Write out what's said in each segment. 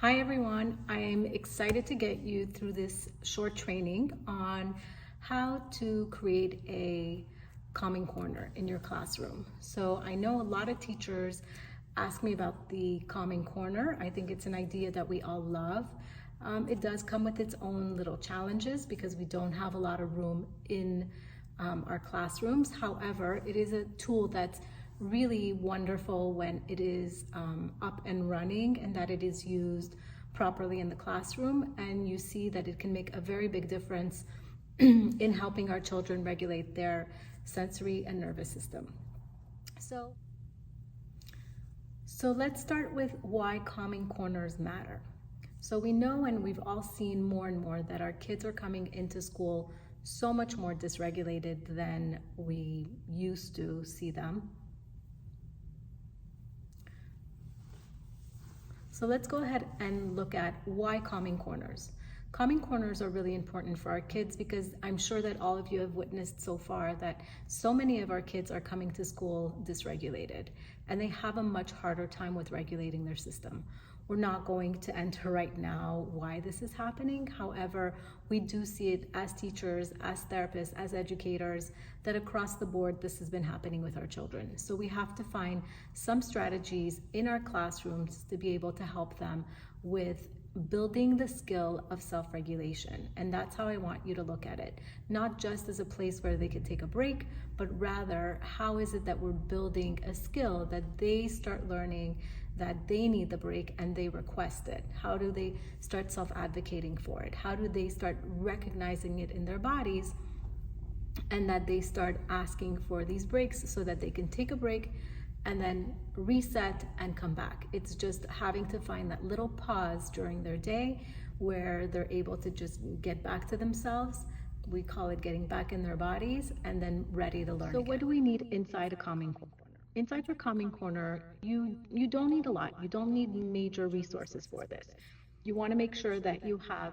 Hi everyone, I'm excited to get you through this short training on how to create a calming corner in your classroom. So I know a lot of teachers ask me about the calming corner. I think it's an idea that we all love. It does come with its own little challenges because we don't have a lot of room in our classrooms. However, it is a tool that's really wonderful when it is up and running and that it is used properly in the classroom, and you see that it can make a very big difference in helping our children regulate their sensory and nervous system. So let's start with why calming corners matter. So we know, and we've all seen more and more, that our kids are coming into school so much more dysregulated than we used to see them. So let's go ahead and look at why calming corners. Calming corners are really important for our kids because I'm sure that all of you have witnessed so far that so many of our kids are coming to school dysregulated, and they have a much harder time with regulating their system. We're not going to enter right now why this is happening. However, we do see it as teachers, as therapists, as educators, that across the board this has been happening with our children. So we have to find some strategies in our classrooms to be able to help them with building the skill of self-regulation. And that's how I want you to look at it. Not just as a place where they could take a break, but rather how is it that we're building a skill that they start learning that they need the break and they request it? How do they start self-advocating for it? How do they start recognizing it in their bodies, and that they start asking for these breaks so that they can take a break and then reset and come back? It's just having to find that little pause during their day where they're able to just get back to themselves. We call it getting back in their bodies and then ready to learn. So what do we need inside a calming corner? Inside your calming corner, you don't need a lot. You don't need major resources for this. You want to make sure that you have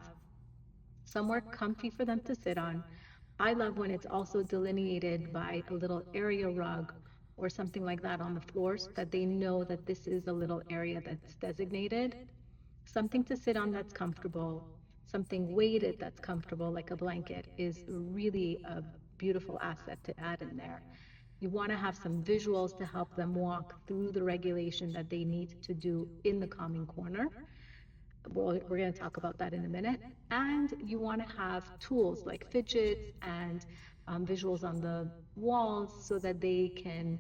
somewhere comfy for them to sit on. I love when it's also delineated by a little area rug or something like that on the floor so that they know that this is a little area that's designated. Something to sit on that's comfortable, something weighted that's comfortable, like a blanket, is really a beautiful asset to add in there. You want to have some visuals to help them walk through the regulation that they need to do in the calming corner. Well, we're going to talk about that in a minute. And you want to have tools like fidgets and visuals on the walls so that they can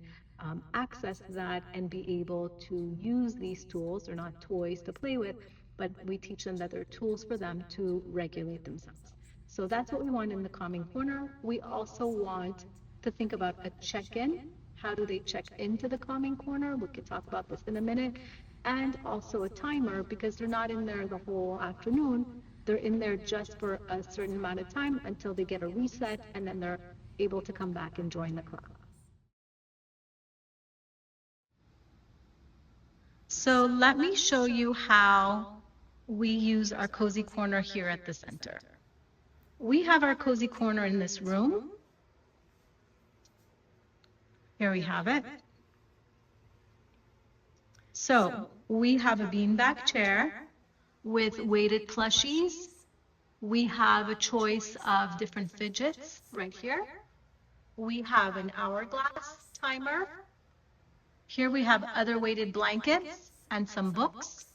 access that and be able to use these tools. They're not toys to play with, but we teach them that they're tools for them to regulate themselves. So that's what we want in the calming corner. We also want to think about a check-in. How do they check into the calming corner? We could talk about this in a minute. And also a timer, because they're not in there the whole afternoon. They're in there just for a certain amount of time until they get a reset, and then they're able to come back and join the class. So let me show you how we use our cozy corner here at the center. We have our cozy corner in this room. Here we have it. So we have a beanbag chair with weighted plushies. We have a choice of different fidgets right here. We have an hourglass timer. Here we have other weighted blankets and some books.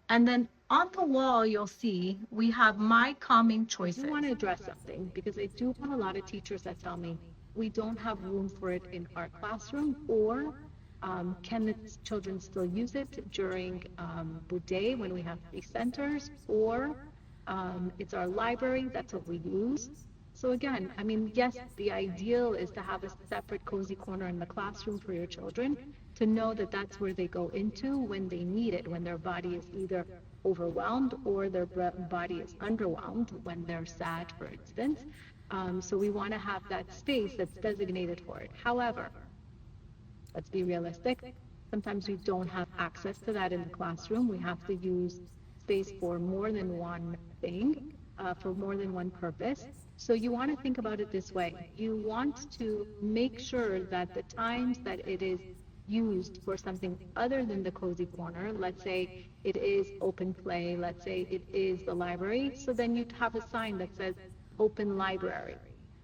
And then on the wall, you'll see we have my calming choices. I want to address something because I do have a lot of teachers that tell me we don't have room for it in our classroom, or can the children still use it during the day when we have free centers, or it's our library, that's what we use. So again, I mean, yes, the ideal is to have a separate cozy corner in the classroom for your children, to know that that's where they go into when they need it, when their body is either overwhelmed or their body is underwhelmed, when they're sad, for instance. So we want to have that space that's designated for it. However, let's be realistic. Sometimes we don't have access to that in the classroom. We have to use space for more than one thing, for more than one purpose. So you want to think about it this way. You want to make sure that the times that it is used for something other than the cozy corner, let's say it is open play, let's say it is the library, so then you'd have a sign that says open library.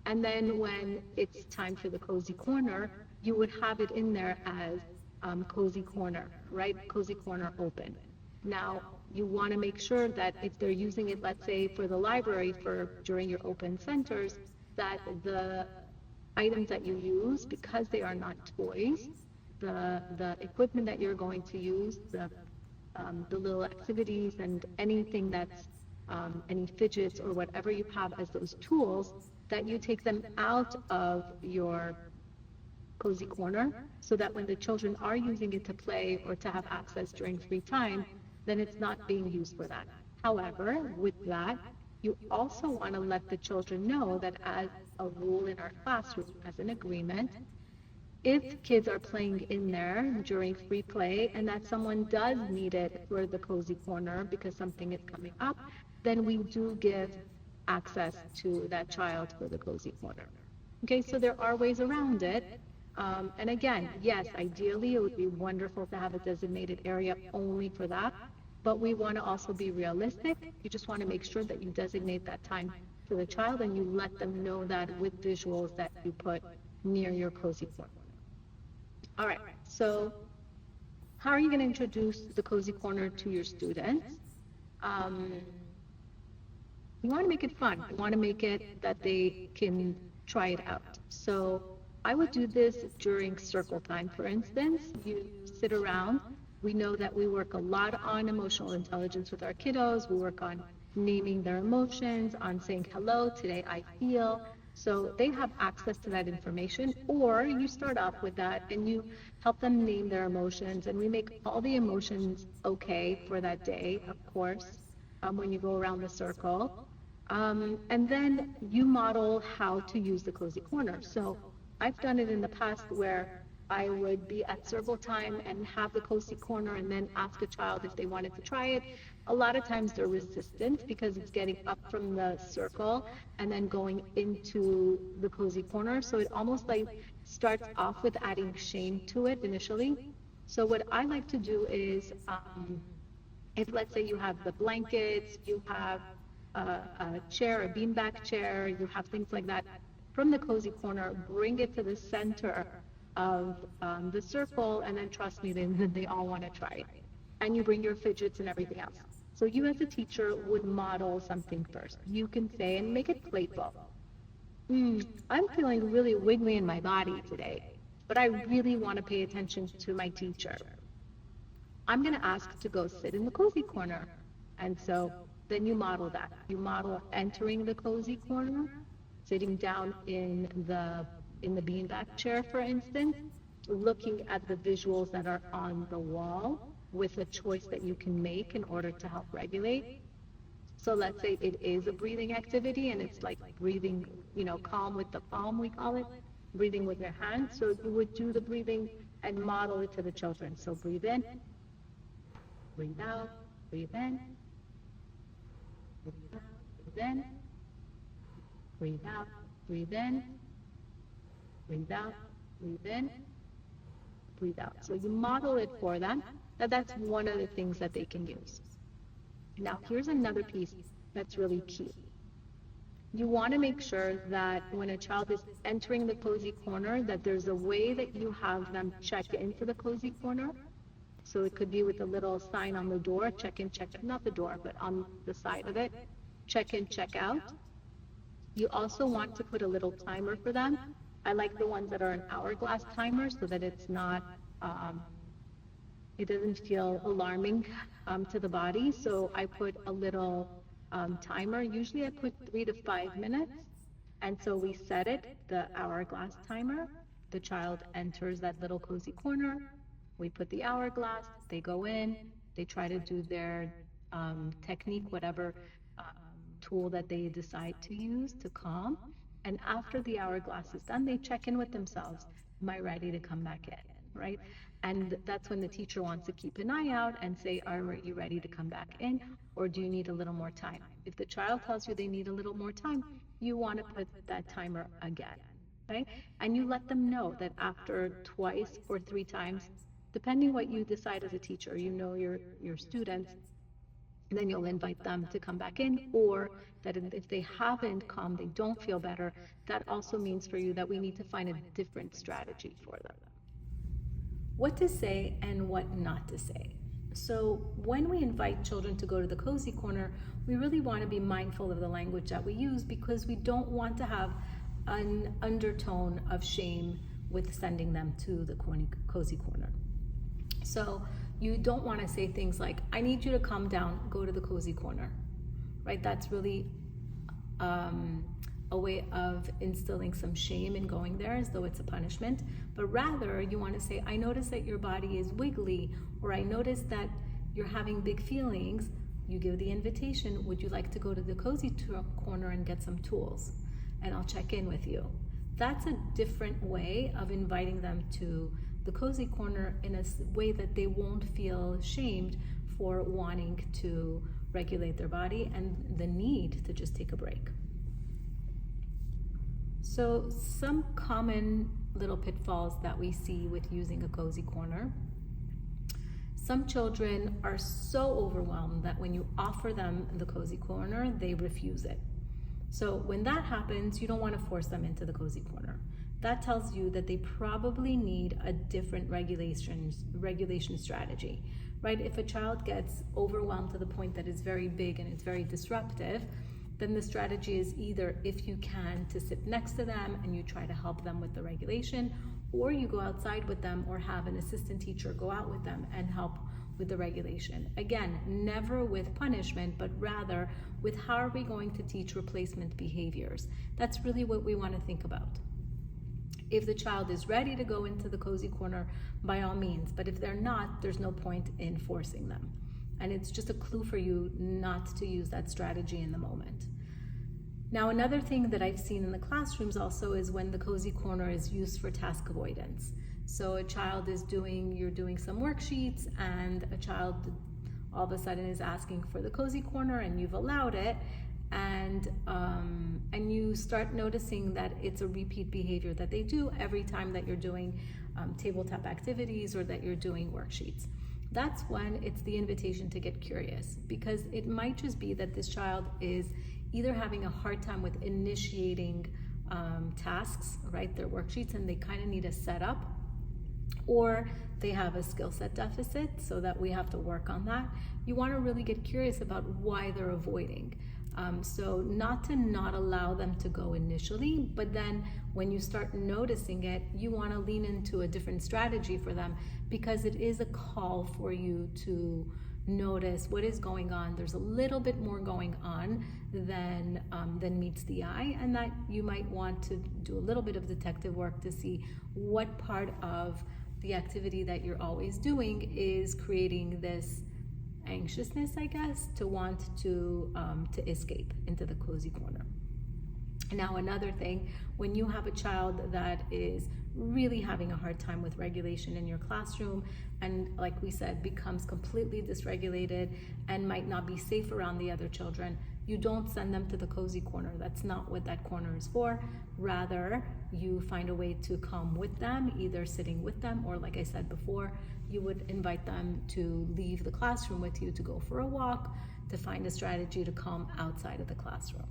And then when it's time for the cozy corner, you would have it in there as cozy corner, right? Cozy corner open. Now, you want to make sure that if they're using it, let's say for the library for during your open centers, that the items that you use, because they are not toys, the equipment that you're going to use, the little activities and anything that's any fidgets or whatever you have as those tools, that you take them out of your cozy corner so that when the children are using it to play or to have access during free time, then it's not being used for that. However, with that, you also want to let the children know that as a rule in our classroom, as an agreement, if kids are playing in there during free play and that someone does need it for the cozy corner because something is coming up, then we do give access to that child for the cozy corner. Okay, so there are ways around it. And again, yes, ideally it would be wonderful to have a designated area only for that, but we want to also be realistic. You just want to make sure that you designate that time for the child and you let them know that with visuals that you put near your cozy corner. All right, so how are you going to introduce the cozy corner to your students? You want to make it fun. You want to make it that they can try it out. So I would do this during circle time, for instance. You sit around. We know that we work a lot on emotional intelligence with our kiddos. We work on naming their emotions, on saying, hello, today I feel. So they have access to that information, or you start off with that and you help them name their emotions, and we make all the emotions okay for that day, of course, when you go around the circle. And then you model how to use the cozy corner. So I've done it in the past where I would be at circle time and have the cozy corner and then ask a child if they wanted to try it. A lot of times they're resistant because it's getting up from the circle and then going into the cozy corner. So it almost like starts off with adding shame to it initially. So what I like to do is, if let's say you have the blankets, you have a chair, a beanbag chair, you have things like that, from the cozy corner, bring it to the center of the circle, and then trust me, then they all want to try it. And you bring your fidgets and everything else. So you as a teacher would model something first. You can say, and make it playful. I'm feeling really wiggly in my body today, but I really want to pay attention to my teacher. I'm going to ask to go sit in the cozy corner. And so then you model that. You model entering the cozy corner, sitting down in the beanbag chair, for instance, looking at the visuals that are on the wall with a choice that you can make in order to help regulate. So let's say it is a breathing activity and it's like breathing, calm with the palm, we call it, breathing with your hands. So you would do the breathing and model it to the children. So breathe in, breathe out, breathe in, breathe out, breathe in, breathe out, breathe in, breathe out, breathe in, breathe out. So you model it for them. That's one of the things that they can use. Now, here's another piece that's really key. You want to make sure that when a child is entering the cozy corner, that there's a way that you have them check into the cozy corner. So it could be with a little sign on the door, check in, check out, not the door, but on the side of it, check in, check out. You also want to put a little timer for them. I like the ones that are an hourglass timer so that it's not, it doesn't feel alarming to the body. So I put a little timer. Usually I put 3 to 5 minutes. And so we set it, the hourglass timer. The child enters that little cozy corner. We put the hourglass, they go in, they try to do their technique, whatever tool that they decide to use to calm. And after the hourglass is done, they check in with themselves. Am I ready to come back in? Right? And that's when the teacher wants to keep an eye out and say, are you ready to come back in? Or do you need a little more time? If the child tells you they need a little more time, you want to put that timer again. right? And you let them know that after twice or three times, depending what you decide as a teacher, you know your students, then you'll invite them to come back in, or that if they haven't come, they don't feel better, that also means for you that we need to find a different strategy for them. What to say and what not to say. So when we invite children to go to the cozy corner, we really want to be mindful of the language that we use, because we don't want to have an undertone of shame with sending them to the cozy corner. So you don't want to say things like, I need you to calm down, go to the cozy corner, right? That's really a way of instilling some shame in going there as though it's a punishment. But rather, you want to say, I notice that your body is wiggly, or I notice that you're having big feelings. You give the invitation, would you like to go to the cozy corner and get some tools? And I'll check in with you. That's a different way of inviting them to the cozy corner in a way that they won't feel shamed for wanting to regulate their body and the need to just take a break. So some common little pitfalls that we see with using a cozy corner. Some children are so overwhelmed that when you offer them the cozy corner, they refuse it. So when that happens, you don't want to force them into the cozy corner. That tells you that they probably need a different regulation strategy, right? If a child gets overwhelmed to the point that it's very big and it's very disruptive, then the strategy is either, if you can, to sit next to them and you try to help them with the regulation, or you go outside with them or have an assistant teacher go out with them and help with the regulation. Again, never with punishment, but rather with how are we going to teach replacement behaviors. That's really what we want to think about. If the child is ready to go into the cozy corner, by all means, but if they're not, there's no point in forcing them. And it's just a clue for you not to use that strategy in the moment. Now, another thing that I've seen in the classrooms also is when the cozy corner is used for task avoidance. So a child is you're doing some worksheets, and a child all of a sudden is asking for the cozy corner, and you've allowed it, and you start noticing that it's a repeat behavior that they do every time that you're doing tabletop activities or that you're doing worksheets. That's when it's the invitation to get curious, because it might just be that this child is either having a hard time with initiating tasks, right, their worksheets, and they kind of need a setup, or they have a skill set deficit, so that we have to work on that. You want to really get curious about why they're avoiding. So not to not allow them to go initially, but then when you start noticing it, you want to lean into a different strategy for them, because it is a call for you to notice what is going on. There's a little bit more going on than meets the eye, and that you might want to do a little bit of detective work to see what part of the activity that you're always doing is creating this anxiousness, I guess, to want to escape into the cozy corner. Now, another thing, when you have a child that is really having a hard time with regulation in your classroom, and like we said, becomes completely dysregulated and might not be safe around the other children, you don't send them to the cozy corner. That's not what that corner is for. Rather, you find a way to come with them, either sitting with them, or like I said before, you would invite them to leave the classroom with you to go for a walk, to find a strategy to come outside of the classroom.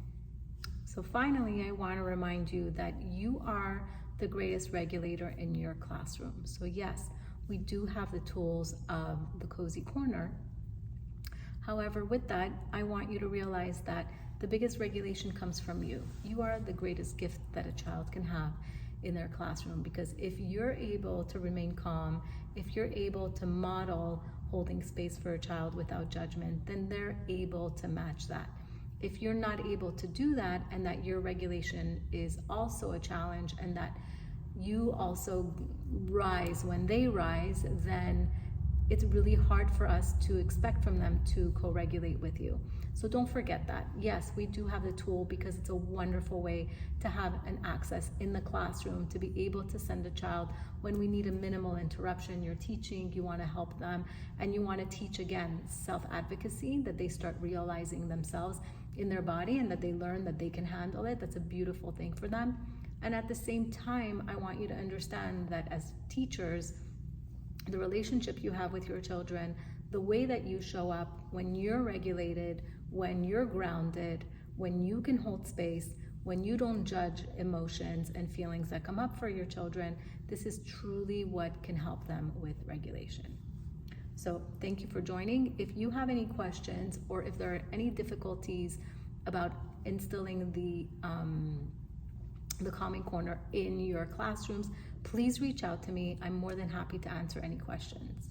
So finally, I want to remind you that you are the greatest regulator in your classroom. So yes, we do have the tools of the cozy corner. However, with that, I want you to realize that the biggest regulation comes from you. You are the greatest gift that a child can have in their classroom, because if you're able to remain calm, if you're able to model holding space for a child without judgment, then they're able to match that. If you're not able to do that, and that your regulation is also a challenge, and that you also rise when they rise, then it's really hard for us to expect from them to co-regulate with you. So don't forget that. Yes, we do have the tool, because it's a wonderful way to have an access in the classroom to be able to send a child when we need a minimal interruption. You're teaching, you want to help them, and you want to teach, again, self-advocacy, that they start realizing themselves in their body and that they learn that they can handle it. That's a beautiful thing for them. And at the same time, I want you to understand that as teachers, the relationship you have with your children, the way that you show up when you're regulated, when you're grounded, when you can hold space, when you don't judge emotions and feelings that come up for your children, this is truly what can help them with regulation. So thank you for joining. If you have any questions or if there are any difficulties about instilling the Calming Corner in your classrooms, please reach out to me. I'm more than happy to answer any questions.